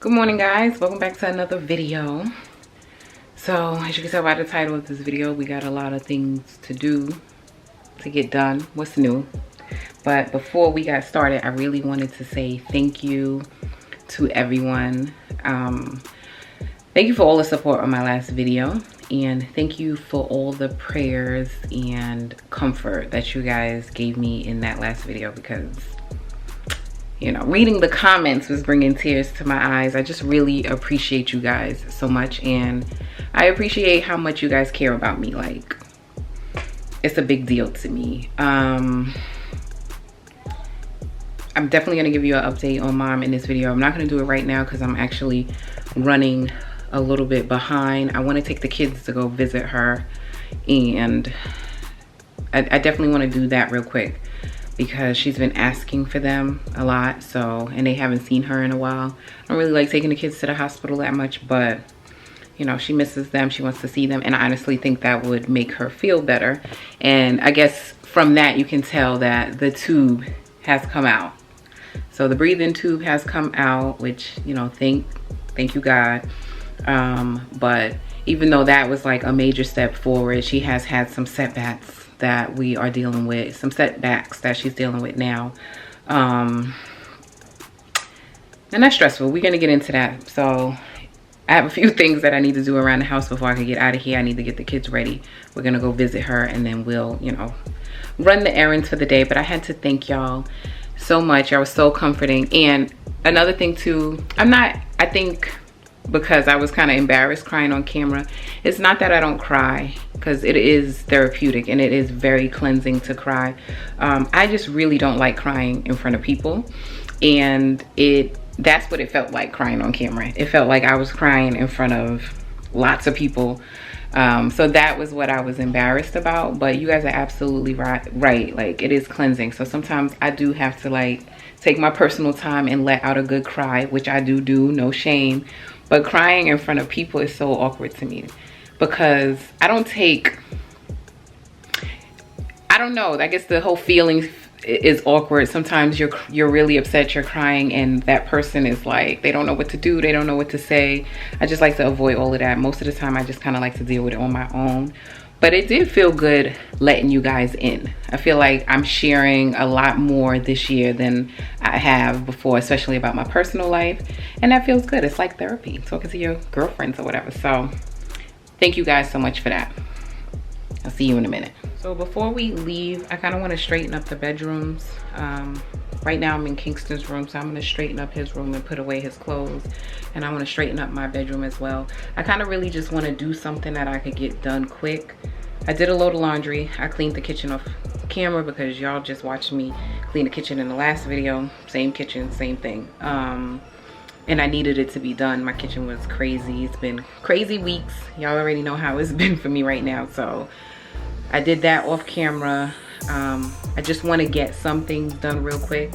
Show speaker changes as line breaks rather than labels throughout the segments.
Good morning, guys. Welcome back to another video. So as you can tell by the title of this video, we got a lot of things to do to get done. What's new? But before we got started, I really wanted to say thank you to everyone. Thank you for all the support on my last video, and thank you for all the prayers and comfort that you guys gave me in that last video, because you know, reading the comments was bringing tears to my eyes. I just really appreciate you guys so much, and I appreciate how much you guys care about me. Like, it's a big deal to me. I'm definitely gonna give you an update on Mom in this video. I'm not gonna do it right now because I'm actually running a little bit behind. I want to take the kids to go visit her, and I definitely want to do that real quick because she's been asking for them a lot. So, and they haven't seen her in a while. I don't really like taking the kids to the hospital that much, but you know, she misses them. She wants to see them, and I honestly think that would make her feel better. And I guess from that you can tell that the tube has come out. So the breathing tube has come out, which, you know, thank you God. But even though that was like a major step forward, she has had some setbacks that we are dealing with, some setbacks that she's dealing with now. And that's stressful. We're gonna get into that. So I have a few things that I need to do around the house before I can get out of here. I need to get the kids ready. We're gonna go visit her, and then we'll, you know, run the errands for the day. But I had to thank y'all so much. Y'all was so comforting. And another thing too, I think because I was kind of embarrassed crying on camera. It's not that I don't cry, because it is therapeutic and it is very cleansing to cry. I just really don't like crying in front of people, and that's what it felt like crying on camera. It felt like I was crying in front of lots of people. So that was what I was embarrassed about. But you guys are absolutely right. Like, it is cleansing. So sometimes I do have to like take my personal time and let out a good cry, which I do, no shame. But crying in front of people is so awkward to me, because I don't know, I guess the whole feeling is awkward. Sometimes you're really upset, you're crying, and that person is like, they don't know what to do, they don't know what to say. I just like to avoid all of that. Most of the time I just kind of like to deal with it on my own. But it did feel good letting you guys in. I feel like I'm sharing a lot more this year than I have before, especially about my personal life. And that feels good. It's like therapy, talking to your girlfriends or whatever. So thank you guys so much for that. I'll see you in a minute. So before we leave, I kind of want to straighten up the bedrooms. Right now I'm in Kingston's room, so I'm going to straighten up his room and put away his clothes. And I want to straighten up my bedroom as well. I kind of really just want to do something that I could get done quick. I did a load of laundry. I cleaned the kitchen off camera because y'all just watched me clean the kitchen in the last video. Same kitchen, same thing. And I needed it to be done. My kitchen was crazy. It's been crazy weeks. Y'all already know how it's been for me right now. So I did that off camera. I just want to get some things done real quick.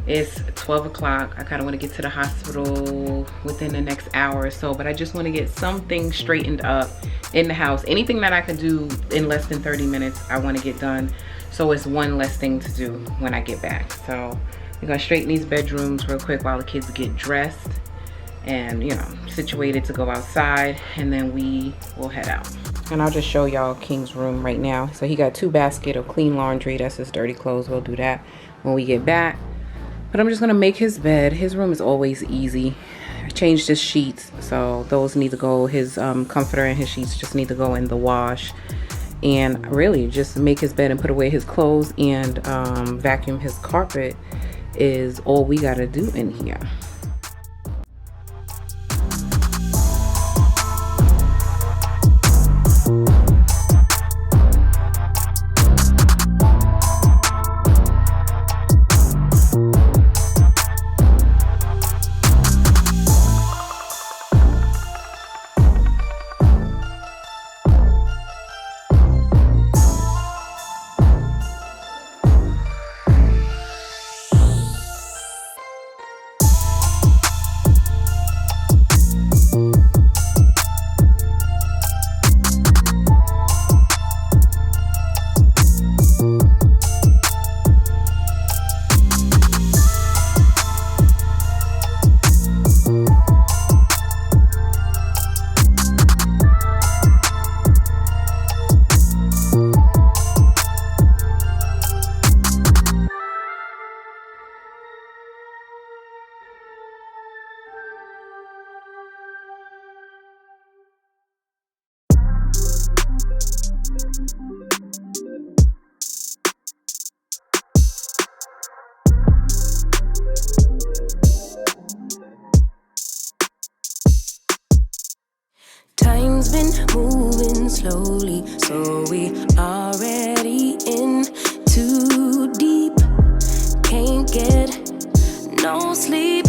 It's 12 o'clock. I kind of want to get to the hospital within the next hour or so, but I just want to get something straightened up in the house. Anything that I can do in less than 30 minutes, I want to get done. So it's one less thing to do when I get back. So we're gonna straighten these bedrooms real quick while the kids get dressed and, you know, situated to go outside, and then we will head out. And I'll just show y'all King's room right now. So he got 2 baskets of clean laundry. That's his dirty clothes. We'll do that when we get back. But I'm just gonna make his bed. His room is always easy. I changed his sheets, so those need to go. His comforter and his sheets just need to go in the wash. And really just make his bed and put away his clothes and vacuum his carpet is all we gotta do in here.
slowly. So we already in too deep. Can't get no sleep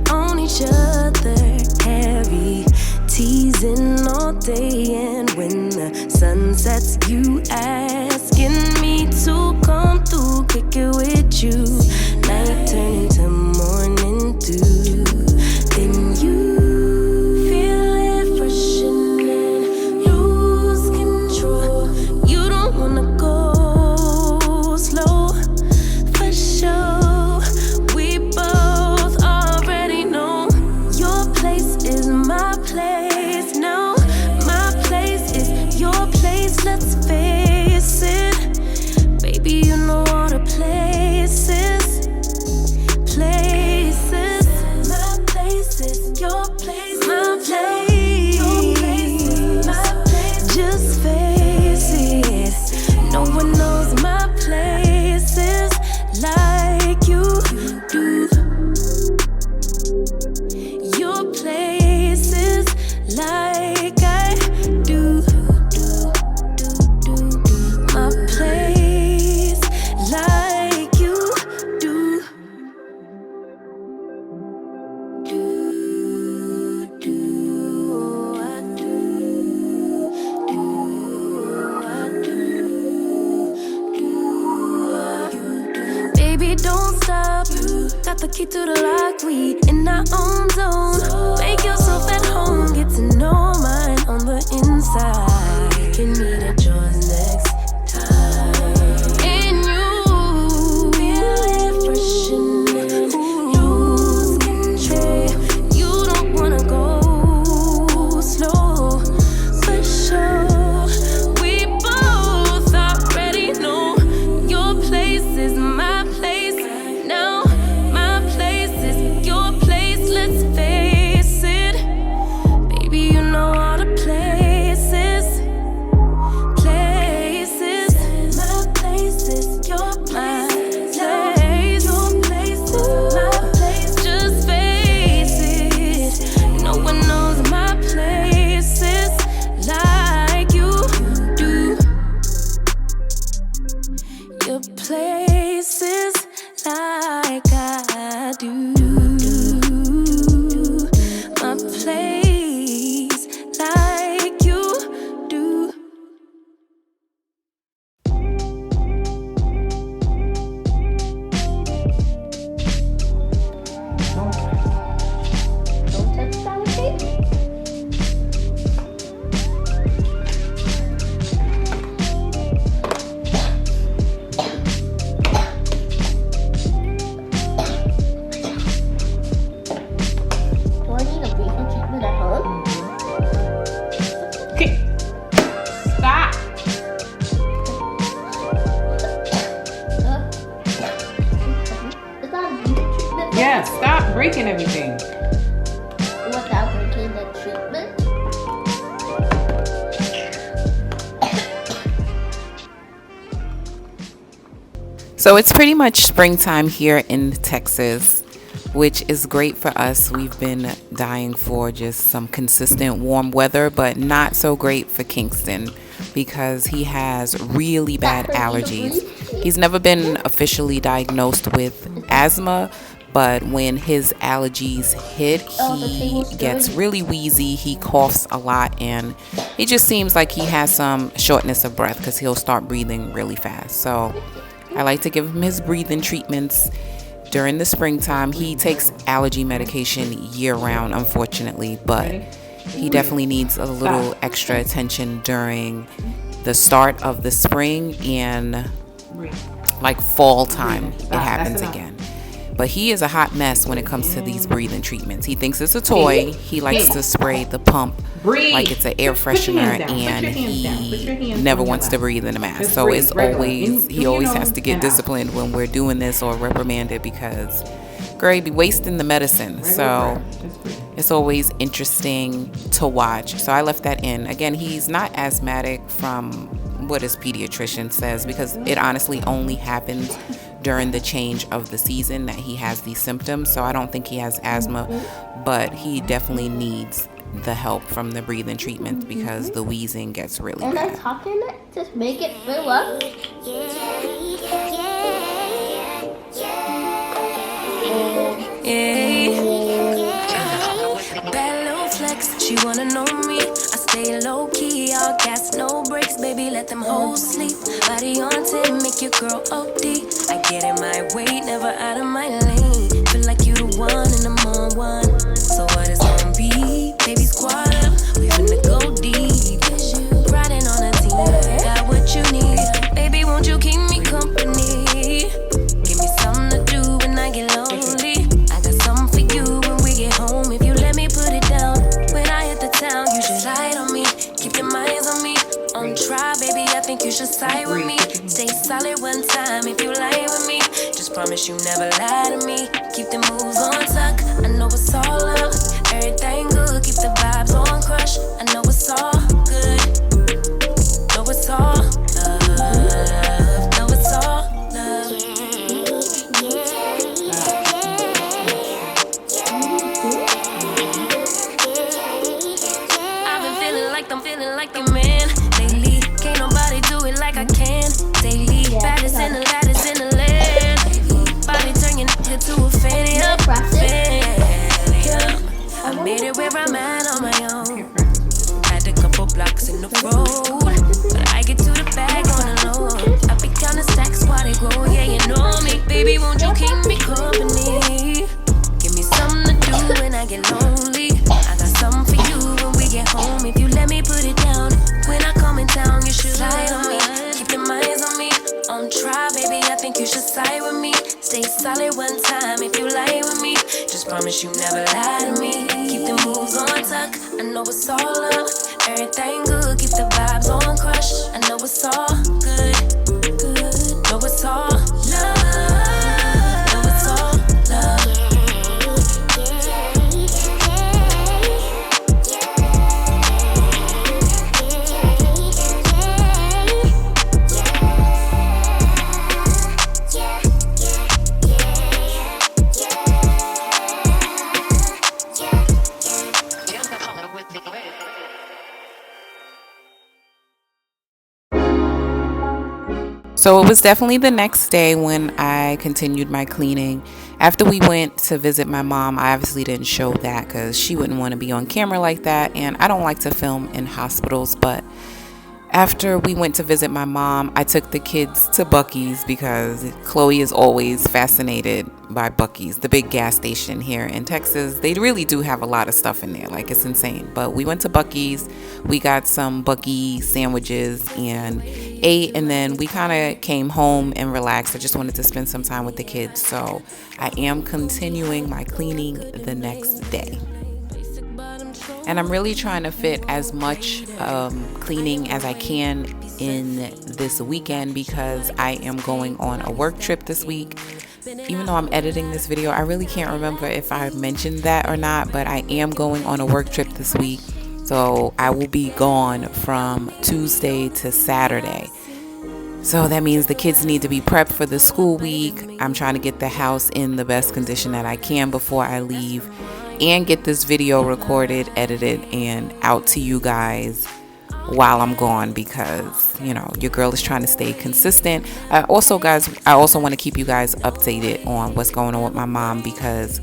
on each other. Heavy teasing all day, and when the sun sets, you asking me to come through, kick it with you. Night turn into morning dew. Then you feel it rushing in, lose control. You don't wanna go slow, for sure. We both already know your place is my place now. My place is your place, let's face it. Baby, you know all the places. Places. My place is your place. My place. Your place is my place. Just face it. No one knows my places like you do. Your places like I do. My place like you do. Baby, don't stop. Got the key to the lock. We in our own zone. Make yourself at home. Get to know mine on the inside. Can meet at yours next time. And you feel it rushing, lose control. You don't wanna go slow, for sure. We both already know your place is my place now. My place is your place, let's face it. Baby, you know all the places. Places. My place is your place. Your place is my place. Just face it. No one knows my places like you do. Your places like I do. My place like you do.
Don't touch solid tape. Do I need a breathing treatment at home?
Okay. Stop.
Is that a breathing treatment?
Yeah, stop breaking everything.
Without breaking the treatment?
So it's pretty much springtime here in Texas, which is great for us. We've been dying for just some consistent warm weather, but not so great for Kingston because he has really bad allergies. He's never been officially diagnosed with asthma, but when his allergies hit, he gets really wheezy, he coughs a lot, and he just seems like he has some shortness of breath because he'll start breathing really fast. So I like to give him his breathing treatments during the springtime. He takes allergy medication year-round, unfortunately, but he definitely needs a little extra attention during the start of the spring and like fall time. It happens again. But he is a hot mess when it comes to these breathing treatments. He thinks it's a toy. He likes to spray the pump like it's an air freshener, and he never wants to breathe in a mask. So it's always, he always has to get disciplined when we're doing this or reprimanded because Gray be wasting the medicine. So it's always interesting to watch. So I left that in. Again, he's not asthmatic from what his pediatrician says because it honestly only happens during the change of the season that he has these symptoms. So I don't think he has asthma, but he definitely needs the help from the breathing treatment because the wheezing gets really
And
bad.
I'm talking it to make it fill up.
Bad little flex, she wanna know me. I stay low key, all gas, no brakes, baby, let them hoes sleep. Body on 10, make your girl OD. I get in my way, never out of my lane. Feel like you the one and I'm on one. So what it's gonna be? Baby, squad up, we finna go deep. Riding on a team, got what you need. Baby, won't you keep me company? Give me something to do when I get lonely. I got something for you when we get home. If you let me put it down, when I hit the town, you should ride on me. Keep your minds on me. On try, baby, I think you should side with me. Stay solid one time if you lie with me. Just promise you never lie to me. Keep the moves on tuck. I know it's all love. Everything good. Keep the vibes on crush. I know it's all good. Know it's all love. Know it's all love. I've been feeling like I'm feeling like the man lately. Can't nobody do it like I can daily. Baddest in the lattice in the land. Body turn your nigga to a fan. I made it where I'm at on my own. Had a couple blocks in the road, but I get to the bag on the low. I be counting stacks while they grow. Yeah, you know me, baby. Won't you keep me company? Give me something to do when I get lonely. I got something for you when we get home. If you let me put it down, when I come in town, you should slide on me. Keep your minds on me. On try, baby, I think you should side with me. Stay solid one time if you lie with me. Just promise you never lie to me. Keep the moves on tuck. I know it's all love. Everything good. Keep the vibes on crush. I know it's all good. Good. Know it's all love. Know it's all love.
So it was definitely the next day when I continued my cleaning. After we went to visit my mom, I obviously didn't show that because she wouldn't want to be on camera like that, and I don't like to film in hospitals. But after we went to visit my mom, I took the kids to Buc-ee's because Chloe is always fascinated by Buc-ee's, the big gas station here in Texas. They really do have a lot of stuff in there, like it's insane. But we went to Buc-ee's, we got some Buc-ee sandwiches and ate, and then we kind of came home and relaxed. I just wanted to spend some time with the kids, so I am continuing my cleaning the next day. And I'm really trying to fit as much cleaning as I can in this weekend because I am going on a work trip this week. Even though I'm editing this video, I really can't remember if I mentioned that or not, but I am going on a work trip this week. So I will be gone from Tuesday to Saturday. So that means the kids need to be prepped for the school week. I'm trying to get the house in the best condition that I can before I leave and get this video recorded, edited, and out to you guys while I'm gone because, you know, your girl is trying to stay consistent. I also want to keep you guys updated on what's going on with my mom because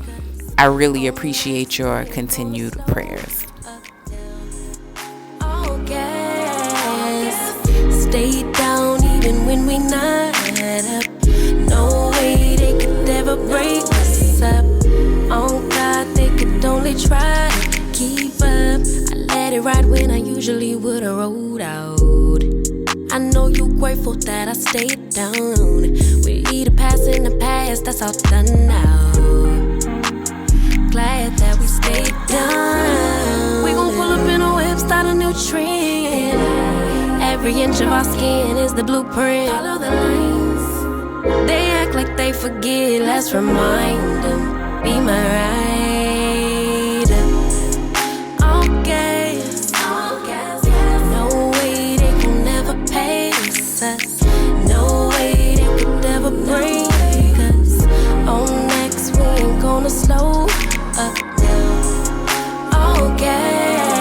I really appreciate your continued prayers.
Stay down even when we not up. No way they could ever break us up. Oh God, they could only try to keep up. I let it ride when I usually would've rolled out. I know you grateful that I stayed down. We leave the past in the past, that's all done now. Glad that we stayed down. We gon' pull up in a whip, start a new trend. Every inch of our skin is the blueprint. Follow the lines. They act like they forget, let's remind them. Be my rider. All gas. No way they can never pace us. No way they could ever break us. On next, we ain't gonna slow up now. All gas.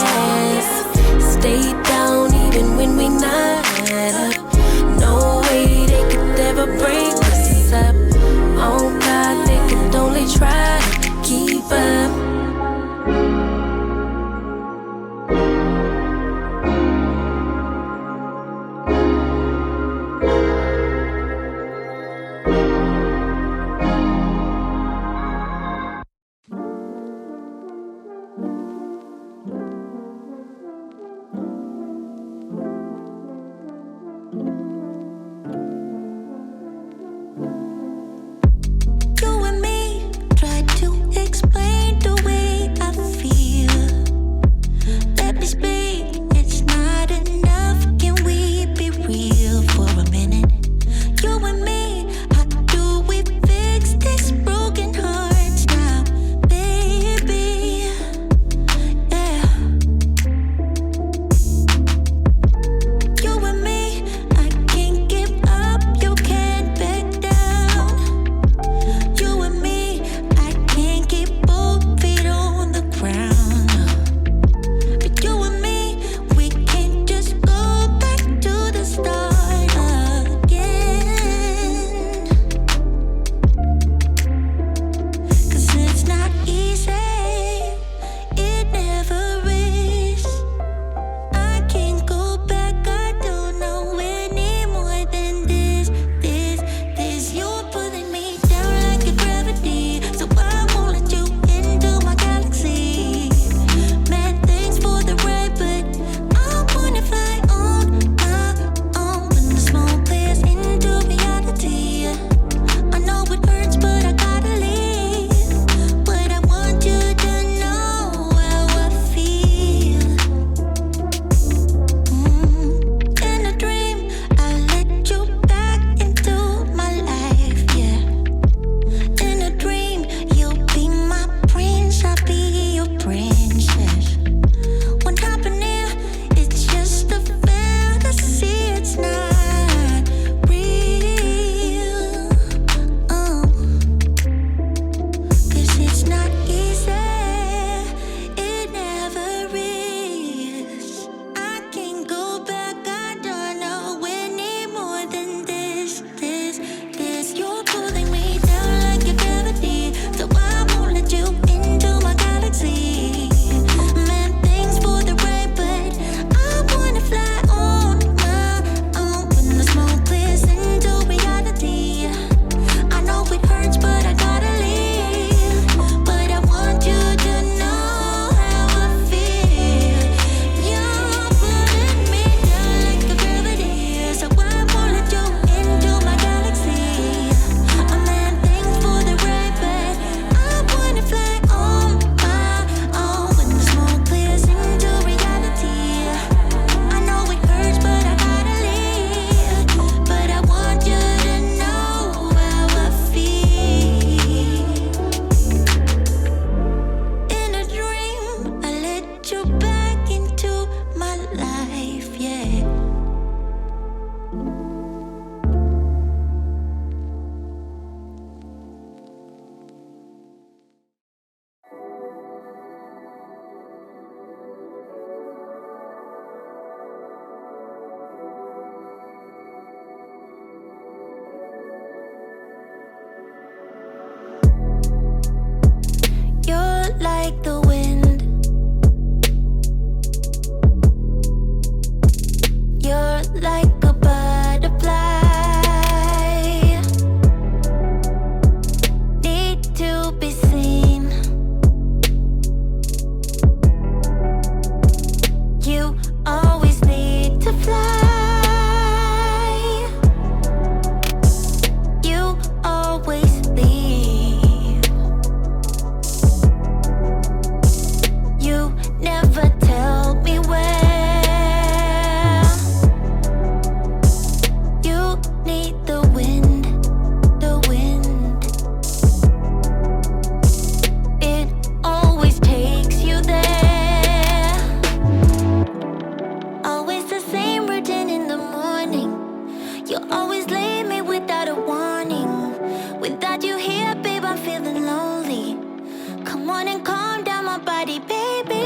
body, baby.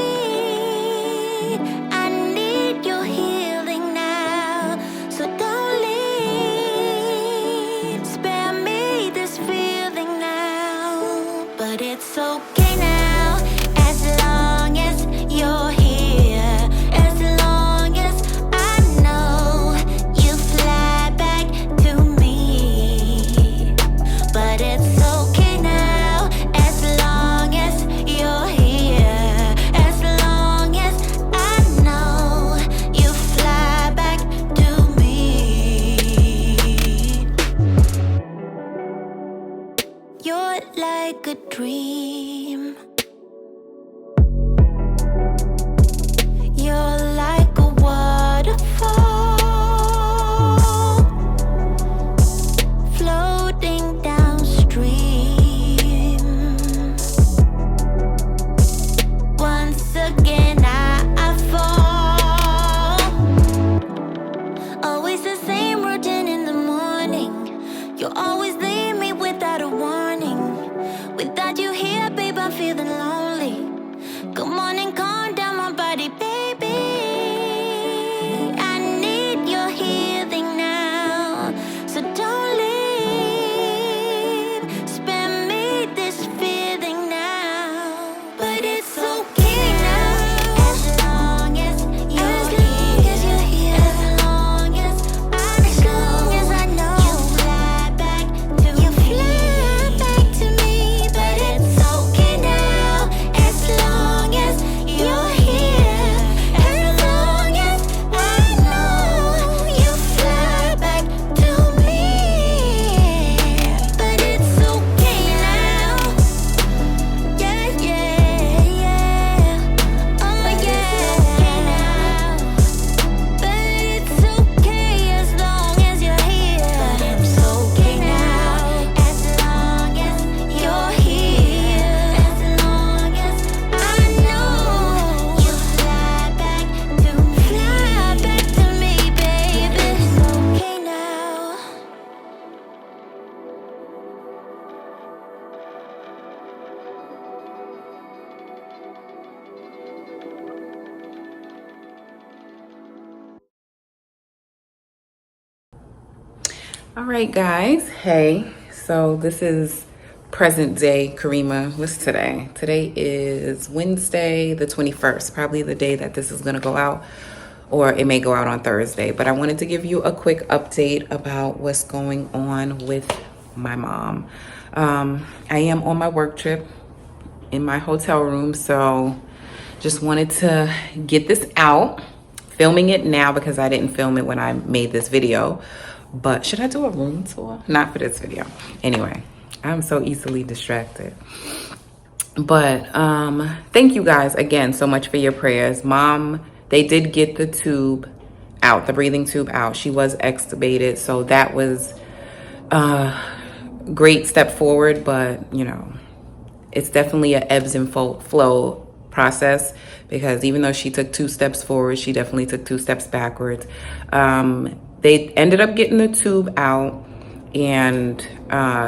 I need your healing now, so don't leave. Spare me this feeling now, but it's okay now, as long as you're here, as long as I know you fly back to me. But it's okay now, as long as you're here, as long as I know you fly back to me. You're like a dream. You're like a waterfall floating downstream. Once again I fall. Always the same routine in the morning. You always leave me without a warning. Without you here, babe, I'm feeling lonely. Come on and calm down my body, baby. I need your healing now, so don't leave. Spare me this feeling now, but it's okay now, as long as you're here, as long as I know you fly back to me. But it's okay now, as long as you're here, as long as I know you fly back to me. But it's okay now, yeah, yeah, yeah, oh yeah. But it's okay as long as you're here. But it's okay now, as long as you're here, as long as I know you fly back to me, baby. It's okay now.
All right, guys. Hey, so this is present day Kerima. What's today? Today is Wednesday, the 21st, probably the day that this is going to go out, or it may go out on Thursday. But I wanted to give you a quick update about what's going on with my mom. I am on my work trip in my hotel room, so just wanted to get this out. Filming it now because I didn't film it when I made this video. But should I do a room tour? Not for this video. Anyway, I'm so easily distracted. But thank you guys again so much for your prayers. Mom, they did get the tube out, the breathing tube out. She was extubated, so that was a great step forward. But you know, it's definitely a ebbs and flow process, because even though she took 2 steps forward, she definitely took 2 steps backwards. They ended up getting the tube out and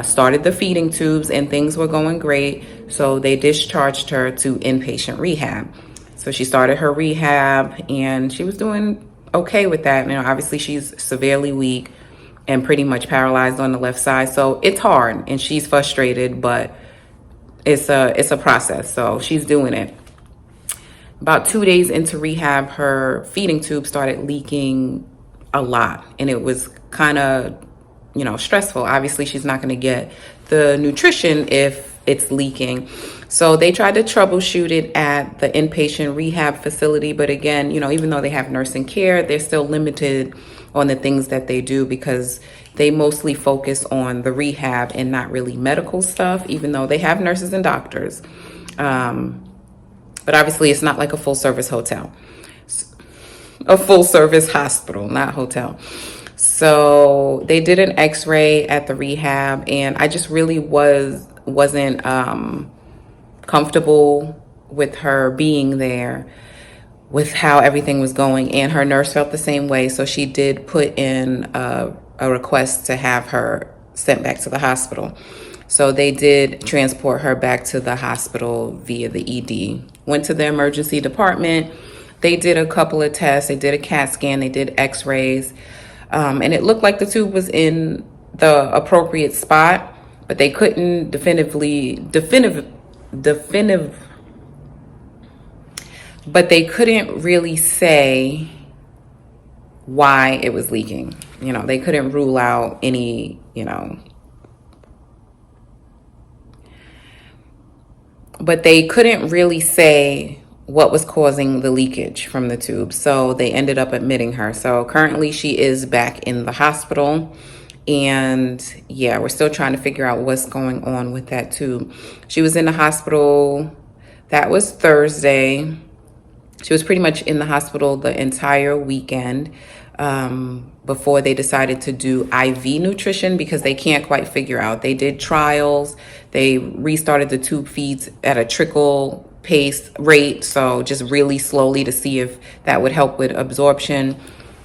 started the feeding tubes, and things were going great. So they discharged her to inpatient rehab. So she started her rehab and she was doing okay with that. You know, obviously she's severely weak and pretty much paralyzed on the left side. So it's hard and she's frustrated, but it's a process. So she's doing it. About 2 days into rehab, her feeding tube started leaking a lot, and it was kind of, you know, stressful. Obviously she's not going to get the nutrition if it's leaking. So they tried to troubleshoot it at the inpatient rehab facility, but again, you know, even though they have nursing care, they're still limited on the things that they do, because they mostly focus on the rehab and not really medical stuff, even though they have nurses and doctors. But obviously it's not like a full service hotel. A full service hospital, not hotel. So they did an x-ray at the rehab, and I just really wasn't comfortable with her being there, with how everything was going, and her nurse felt the same way. So she did put in a request to have her sent back to the hospital. So they did transport her back to the hospital via the ED went to the emergency department. They did a couple of tests. They did a CAT scan. They did x-rays. And it looked like the tube was in the appropriate spot, but they couldn't but they couldn't really say why it was leaking. You know, they couldn't rule out any, but they couldn't really say what was causing the leakage from the tube. So they ended up admitting her. So currently she is back in the hospital. And yeah, we're still trying to figure out what's going on with that tube. She was in the hospital, that was Thursday. She was pretty much in the hospital the entire weekend before they decided to do IV nutrition because they can't quite figure out. They did trials. They restarted the tube feeds at a trickle pace rate, so just really slowly to see if that would help with absorption.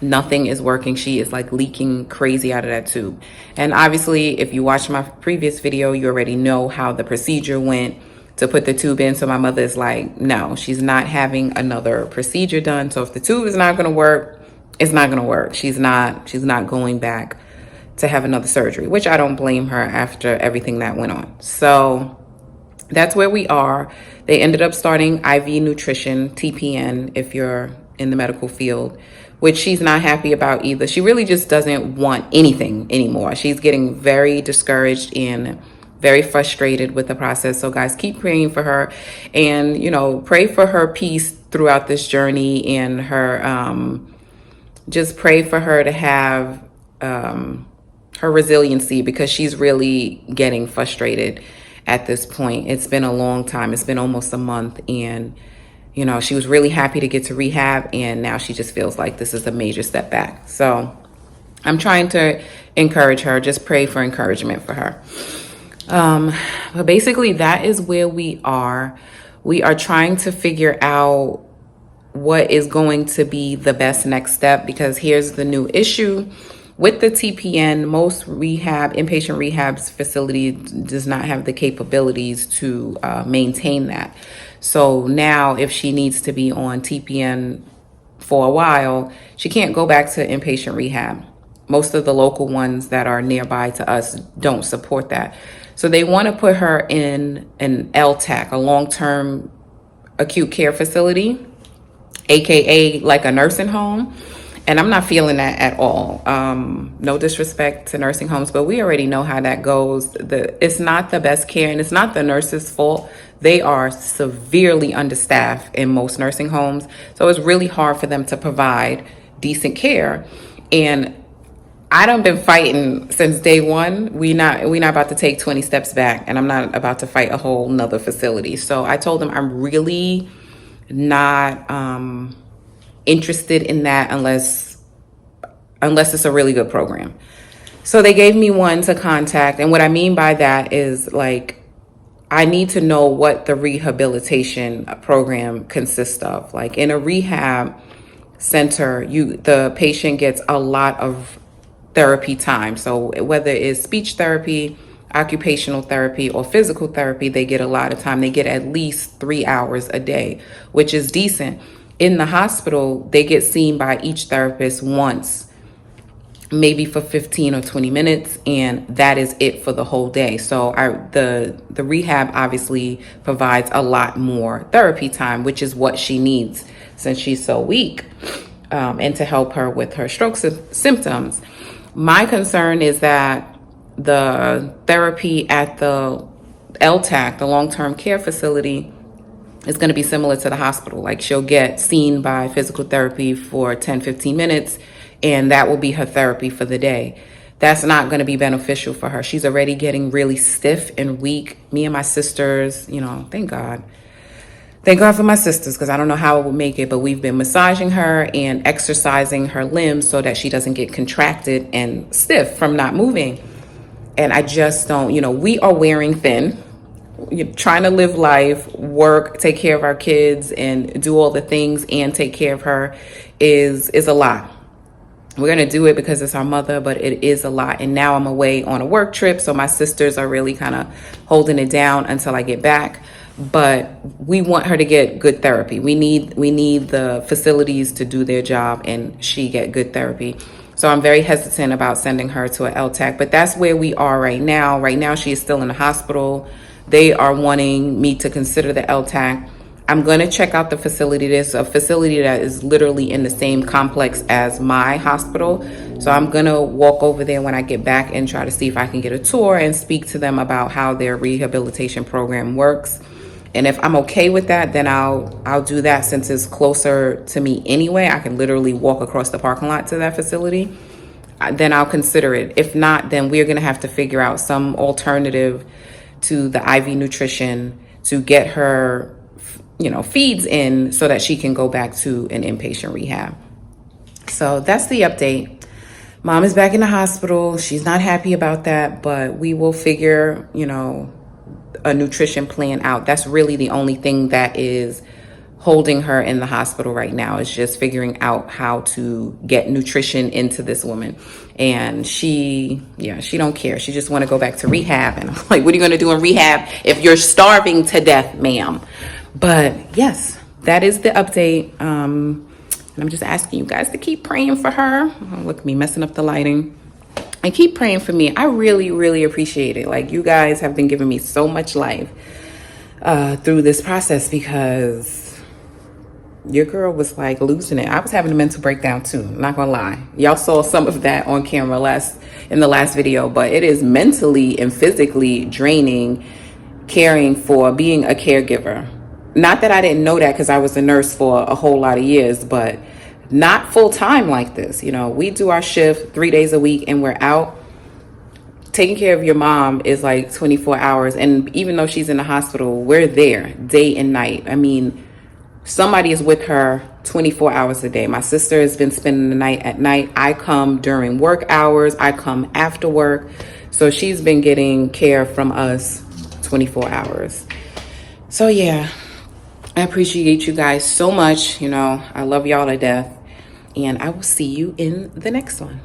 Nothing is working. She is like leaking crazy out of that tube. And obviously, if you watched my previous video, you already know how the procedure went to put the tube in. So my mother is like, no, she's not having another procedure done. So if the tube is not going to work, it's not going to work. She's not going back to have another surgery, which I don't blame her after everything that went on. So that's where we are. They ended up starting IV nutrition, TPN, if you're in the medical field, which she's not happy about either. She really just doesn't want anything anymore. She's getting very discouraged and very frustrated with the process. So guys, keep praying for her and, pray for her peace throughout this journey and her, just pray for her to have her resiliency because she's really getting frustrated at this point. It's been a long time. It's been almost a month and, she was really happy to get to rehab and now she just feels like this is a major step back. So I'm trying to encourage her, just pray for encouragement for her. But basically that is where we are. We are trying to figure out what is going to be the best next step because here's the new issue with the TPN. Most inpatient rehabs facility does not have the capabilities to maintain that. So now if she needs to be on TPN for a while, she can't go back to inpatient rehab. Most of the local ones that are nearby to us don't support that. So they want to put her in an LTAC, a long-term acute care facility, AKA like a nursing home. And I'm not feeling that at all. No disrespect to nursing homes, but we already know how that goes. It's not the best care and it's not the nurses' fault. They are severely understaffed in most nursing homes. So it's really hard for them to provide decent care. And I done been fighting since day one. We not about to take 20 steps back and I'm not about to fight a whole nother facility. So I told them I'm really not interested in that unless it's a really good program. So they gave me one to contact. And what I mean by that is like, I need to know what the rehabilitation program consists of. Like in a rehab center, the patient gets a lot of therapy time. So whether it's speech therapy, occupational therapy, or physical therapy, they get a lot of time. They get at least 3 hours a day, which is decent. In the hospital, they get seen by each therapist once, maybe for 15 or 20 minutes, and that is it for the whole day. So the rehab obviously provides a lot more therapy time, which is what she needs since she's so weak, and to help her with her stroke symptoms. My concern is that the therapy at the LTAC, the long-term care facility, is going to be similar to the hospital. Like she'll get seen by physical therapy for 10, 15 minutes, and that will be her therapy for the day. That's not going to be beneficial for her. She's already getting really stiff and weak. Me and my sisters, thank God. Thank God for my sisters, because I don't know how it would make it, but we've been massaging her and exercising her limbs so that she doesn't get contracted and stiff from not moving. And I just don't, we are wearing thin. Trying to live life, work, take care of our kids, and do all the things and take care of her is a lot. We're going to do it because it's our mother, but it is a lot. And now I'm away on a work trip, so my sisters are really kind of holding it down until I get back. but we want her to get good therapy. We need the facilities to do their job and she get good therapy. So I'm very hesitant about sending her to an LTAC, but that's where we are right now. Right now, she is still in the hospital. They are wanting me to consider the LTAC. I'm going to check out the facility. There's a facility that is literally in the same complex as my hospital. So I'm going to walk over there when I get back and try to see if I can get a tour and speak to them about how their rehabilitation program works. And if I'm okay with that, then I'll do that, since it's closer to me anyway. I can literally walk across the parking lot to that facility. Then I'll consider it. If not, then we're going to have to figure out some alternative to the IV nutrition to get her, feeds in so that she can go back to an inpatient rehab. So that's the update. Mom is back in the hospital. She's not happy about that, but we will figure, a nutrition plan out. That's really the only thing that is holding her in the hospital right now, is just figuring out how to get nutrition into this woman. And she don't care. She just want to go back to rehab. And I'm like, what are you going to do in rehab if you're starving to death, ma'am? But yes, that is the update. And I'm just asking you guys to keep praying for her. Oh, look at me messing up the lighting. And keep praying for me. I really, really appreciate it. Like, you guys have been giving me so much life through this process, because your girl was like losing it. I was having a mental breakdown too, not gonna lie. Y'all saw some of that on camera in the last video, but it is mentally and physically draining caring for, being a caregiver. Not that I didn't know that, because I was a nurse for a whole lot of years, but not full time like this. We do our shift 3 days a week and we're out. Taking care of your mom is like 24 hours. And even though she's in the hospital, we're there day and night. I mean, somebody is with her 24 hours a day. My sister has been spending the night at night. I come during work hours. I come after work. So she's been getting care from us 24 hours. So yeah, I appreciate you guys so much. I love y'all to death. And I will see you in the next one.